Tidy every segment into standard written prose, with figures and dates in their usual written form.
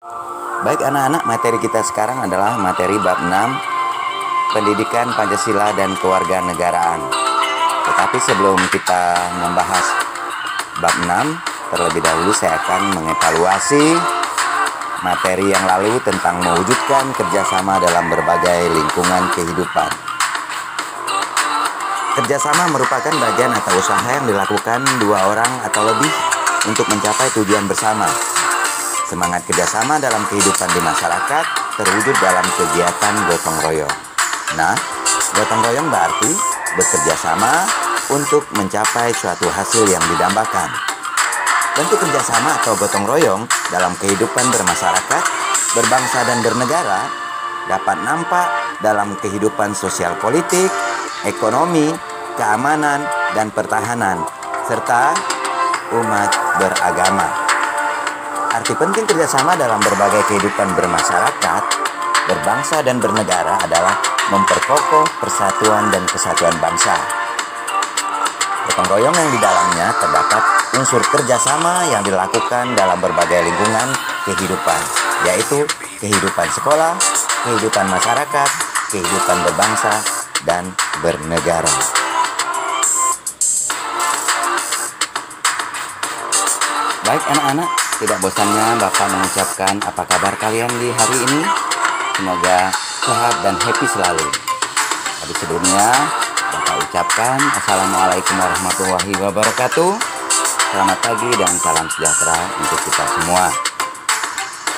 Baik anak-anak, materi kita sekarang adalah materi bab 6, Pendidikan Pancasila dan Kewarganegaraan. Tetapi sebelum kita membahas bab 6, terlebih dahulu saya akan mengevaluasi materi yang lalu tentang mewujudkan kerjasama dalam berbagai lingkungan kehidupan. Kerjasama merupakan bagian atau usaha yang dilakukan dua orang atau lebih untuk mencapai tujuan bersama. Semangat kerjasama dalam kehidupan di masyarakat terwujud dalam kegiatan gotong royong. Nah, gotong royong berarti bekerja sama untuk mencapai suatu hasil yang didambakan. Bentuk kerjasama atau gotong royong dalam kehidupan bermasyarakat, berbangsa dan bernegara dapat nampak dalam kehidupan sosial politik, ekonomi, keamanan, dan pertahanan, serta umat beragama. Arti penting kerjasama dalam berbagai kehidupan bermasyarakat, berbangsa dan bernegara adalah memperkokoh persatuan dan kesatuan bangsa. Gotong royong yang di dalamnya terdapat unsur kerjasama yang dilakukan dalam berbagai lingkungan kehidupan, yaitu kehidupan sekolah, kehidupan masyarakat, kehidupan berbangsa, dan bernegara. Baik anak-anak, tidak bosannya Bapak mengucapkan apa kabar kalian di hari ini? Semoga sehat dan happy selalu. Tapi sebelumnya Bapak ucapkan Assalamualaikum warahmatullahi wabarakatuh. Selamat pagi dan salam sejahtera untuk kita semua.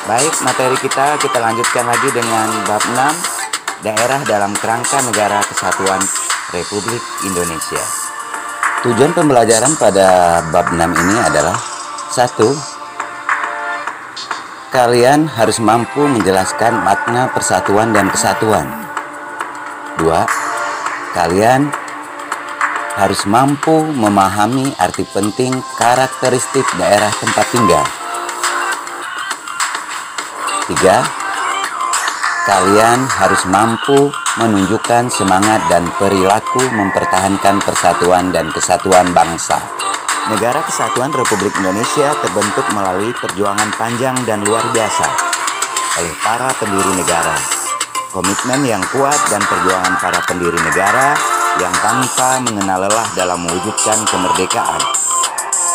Baik, materi kita lanjutkan lagi dengan bab 6, Daerah dalam Kerangka Negara Kesatuan Republik Indonesia. Tujuan pembelajaran pada bab 6 ini adalah 1. Kalian harus mampu menjelaskan makna persatuan dan kesatuan. 2. Kalian harus mampu memahami arti penting karakteristik daerah tempat tinggal. 3. Kalian harus mampu menunjukkan semangat dan perilaku mempertahankan persatuan dan kesatuan bangsa. Negara Kesatuan Republik Indonesia terbentuk melalui perjuangan panjang dan luar biasa oleh para pendiri negara. Komitmen yang kuat dan perjuangan para pendiri negara yang tanpa mengenal lelah dalam mewujudkan kemerdekaan.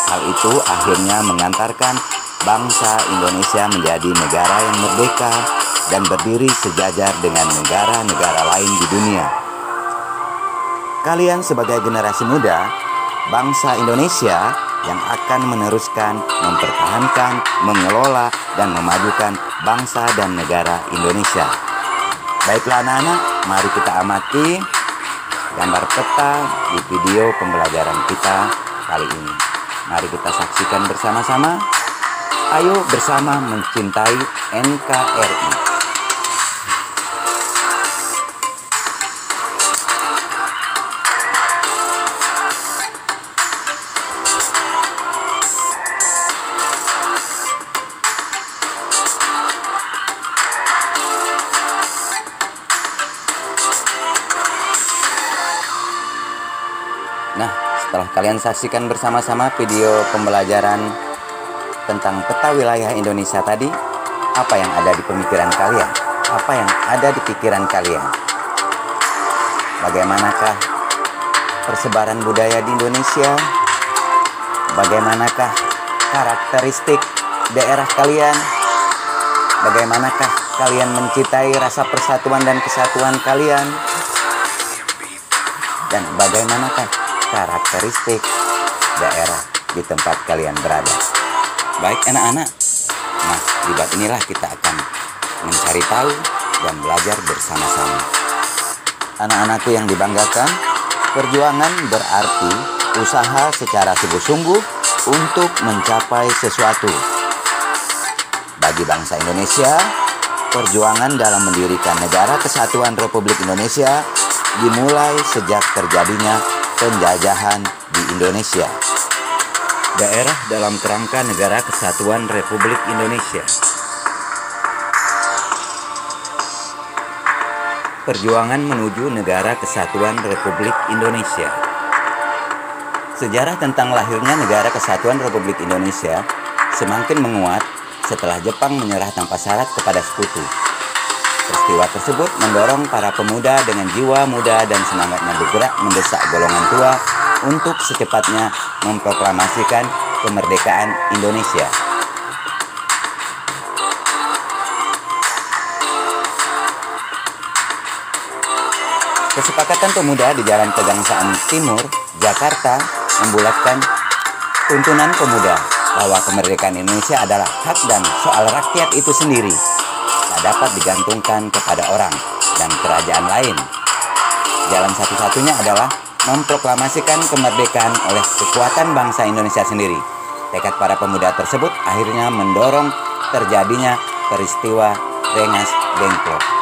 Hal itu akhirnya mengantarkan bangsa Indonesia menjadi negara yang merdeka dan berdiri sejajar dengan negara-negara lain di dunia. Kalian sebagai generasi muda bangsa Indonesia yang akan meneruskan, mempertahankan, mengelola, dan memajukan bangsa dan negara Indonesia. Baiklah anak-anak, mari kita amati gambar peta di video pembelajaran kita kali ini. Mari kita saksikan bersama-sama. Ayo bersama mencintai NKRI. Nah, setelah kalian saksikan bersama-sama video pembelajaran tentang peta wilayah Indonesia tadi, apa yang ada di pemikiran kalian? Apa yang ada di pikiran kalian? Bagaimanakah persebaran budaya di Indonesia? Bagaimanakah karakteristik daerah kalian? Bagaimanakah kalian mencintai rasa persatuan dan kesatuan kalian? Dan bagaimanakah karakteristik daerah di tempat kalian berada? Baik anak-anak, nah di bab inilah kita akan mencari tahu dan belajar bersama-sama. Anak-anakku yang dibanggakan, perjuangan berarti usaha secara sungguh-sungguh untuk mencapai sesuatu. Bagi bangsa Indonesia, perjuangan dalam mendirikan Negara Kesatuan Republik Indonesia dimulai sejak terjadinya penjajahan di Indonesia. Daerah dalam kerangka Negara Kesatuan Republik Indonesia. Perjuangan menuju Negara Kesatuan Republik Indonesia. Sejarah tentang lahirnya Negara Kesatuan Republik Indonesia semakin menguat setelah Jepang menyerah tanpa syarat kepada sekutu. Peristiwa tersebut mendorong para pemuda dengan jiwa muda dan semangatnya bergerak mendesak golongan tua untuk secepatnya memproklamasikan kemerdekaan Indonesia. Kesepakatan pemuda di Jalan Pegangsaan Timur, Jakarta membulatkan tuntunan pemuda bahwa kemerdekaan Indonesia adalah hak dan soal rakyat itu sendiri, tak dapat digantungkan kepada orang dan kerajaan lain. Jalan satu-satunya adalah memproklamasikan kemerdekaan oleh kekuatan bangsa Indonesia sendiri. Tekad para pemuda tersebut akhirnya mendorong terjadinya peristiwa Rengas Dengklok.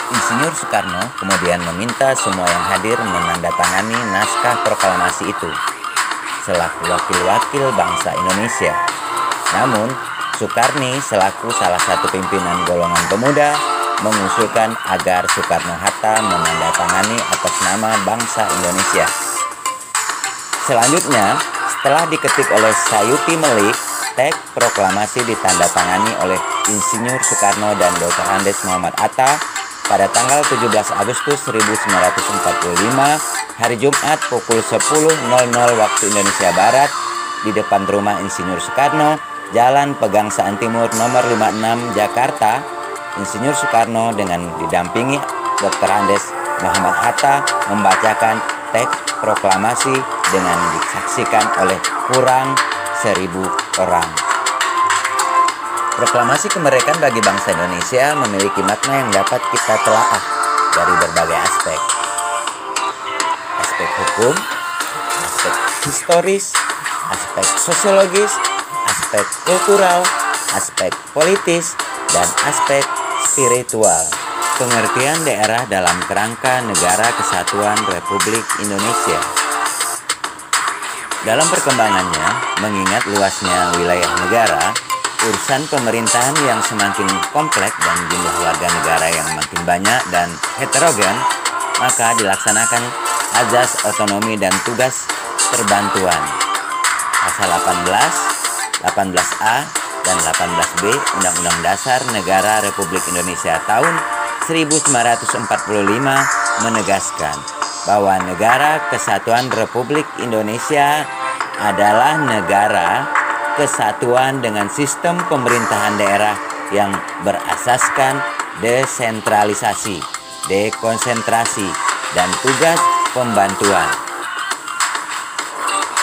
Insinyur Soekarno kemudian meminta semua yang hadir menandatangani naskah proklamasi itu selaku wakil-wakil bangsa Indonesia. Namun, Soekarni selaku salah satu pimpinan golongan pemuda mengusulkan agar Soekarno-Hatta menandatangani atas nama bangsa Indonesia. Selanjutnya, setelah diketik oleh Sayuti Melik, teks proklamasi ditandatangani oleh Insinyur Soekarno dan Dr. Andes Muhammad Atta pada tanggal 17 Agustus 1945, hari Jumat pukul 10.00 waktu Indonesia Barat, di depan rumah Insinyur Soekarno, Jalan Pegangsaan Timur nomor 56, Jakarta. Insinyur Soekarno dengan didampingi Dr. Andes Muhammad Hatta membacakan teks proklamasi dengan disaksikan oleh kurang 1.000 orang. Proklamasi kemerdekaan bagi bangsa Indonesia memiliki makna yang dapat kita telaah dari berbagai aspek. Aspek hukum, aspek historis, aspek sosiologis, aspek kultural, aspek politis, dan aspek spiritual. Pengertian daerah dalam kerangka Negara Kesatuan Republik Indonesia. Dalam perkembangannya, mengingat luasnya wilayah negara, urusan pemerintahan yang semakin kompleks dan jumlah warga negara yang makin banyak dan heterogen, maka dilaksanakan azas otonomi dan tugas perbantuan. Pasal 18, 18A, dan 18B Undang-Undang Dasar Negara Republik Indonesia tahun 1945 menegaskan bahwa Negara Kesatuan Republik Indonesia adalah negara kesatuan dengan sistem pemerintahan daerah yang berasaskan desentralisasi, dekonsentrasi, dan tugas pembantuan.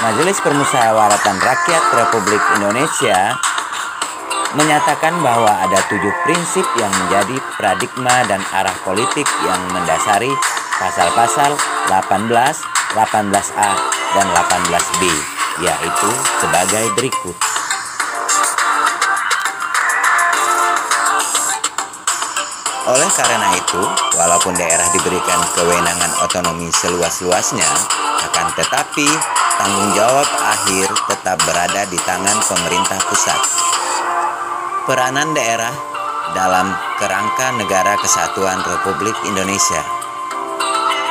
Majelis Permusyawaratan Rakyat Republik Indonesia menyatakan bahwa ada 7 prinsip yang menjadi paradigma dan arah politik yang mendasari pasal-pasal 18, 18A, dan 18B, yaitu sebagai berikut. Oleh karena itu, walaupun daerah diberikan kewenangan otonomi seluas-luasnya, akan tetapi tanggung jawab akhir tetap berada di tangan pemerintah pusat. Peranan daerah dalam kerangka Negara Kesatuan Republik Indonesia.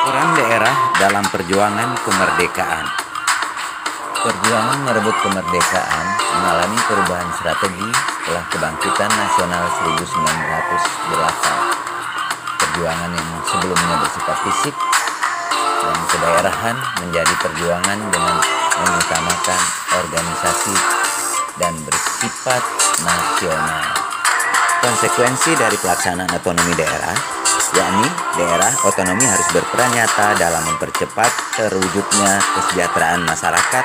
Peran daerah dalam perjuangan kemerdekaan. Perjuangan merebut kemerdekaan mengalami perubahan strategi setelah kebangkitan nasional 1908. Perjuangan yang sebelumnya bersifat fisik dan kedaerahan menjadi perjuangan dengan mengutamakan organisasi dan bersifat nasional. Konsekuensi dari pelaksanaan otonomi daerah, yakni daerah otonomi harus berperan nyata dalam mempercepat terwujudnya kesejahteraan masyarakat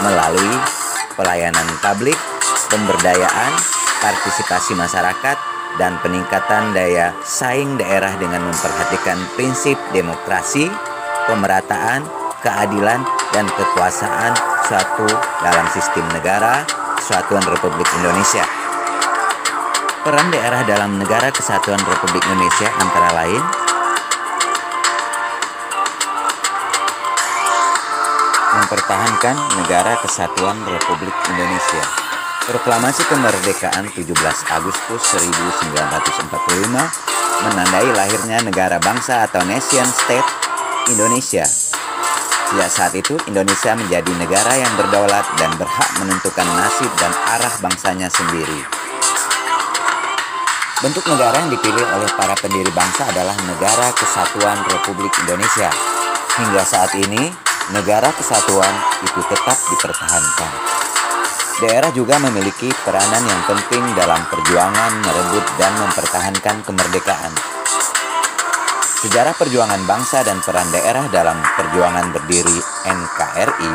melalui pelayanan publik, pemberdayaan, partisipasi masyarakat, dan peningkatan daya saing daerah dengan memperhatikan prinsip demokrasi, pemerataan, keadilan, dan kekuasaan suatu dalam sistem negara Kesatuan Republik Indonesia. Peran daerah dalam Negara Kesatuan Republik Indonesia antara lain mempertahankan Negara Kesatuan Republik Indonesia. Proklamasi kemerdekaan 17 Agustus 1945 menandai lahirnya negara bangsa atau nation state Indonesia. Sejak saat itu, Indonesia menjadi negara yang berdaulat dan berhak menentukan nasib dan arah bangsanya sendiri. Bentuk negara yang dipilih oleh para pendiri bangsa adalah Negara Kesatuan Republik Indonesia. Hingga saat ini, Negara Kesatuan itu tetap dipertahankan. Daerah juga memiliki peranan yang penting dalam perjuangan merebut dan mempertahankan kemerdekaan. Sejarah perjuangan bangsa dan peran daerah dalam perjuangan berdiri NKRI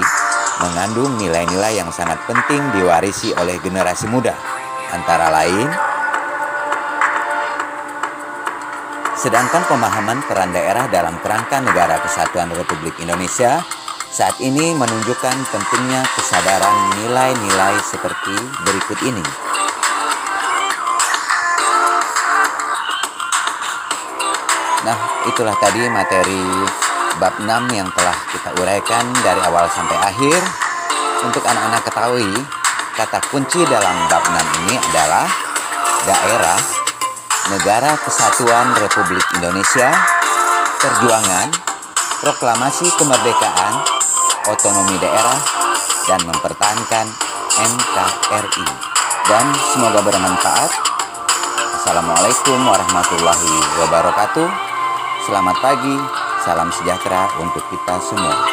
mengandung nilai-nilai yang sangat penting diwarisi oleh generasi muda, antara lain, sedangkan pemahaman peran daerah dalam kerangka Negara Kesatuan Republik Indonesia saat ini menunjukkan pentingnya kesadaran nilai-nilai seperti berikut ini. Nah, itulah tadi materi bab 6 yang telah kita uraikan dari awal sampai akhir. Untuk anak-anak ketahui, kata kunci dalam bab 6 ini adalah daerah, Negara Kesatuan Republik Indonesia, perjuangan, proklamasi kemerdekaan, otonomi daerah, dan mempertahankan NKRI. Dan semoga bermanfaat. Assalamualaikum warahmatullahi wabarakatuh. Selamat pagi, salam sejahtera untuk kita semua.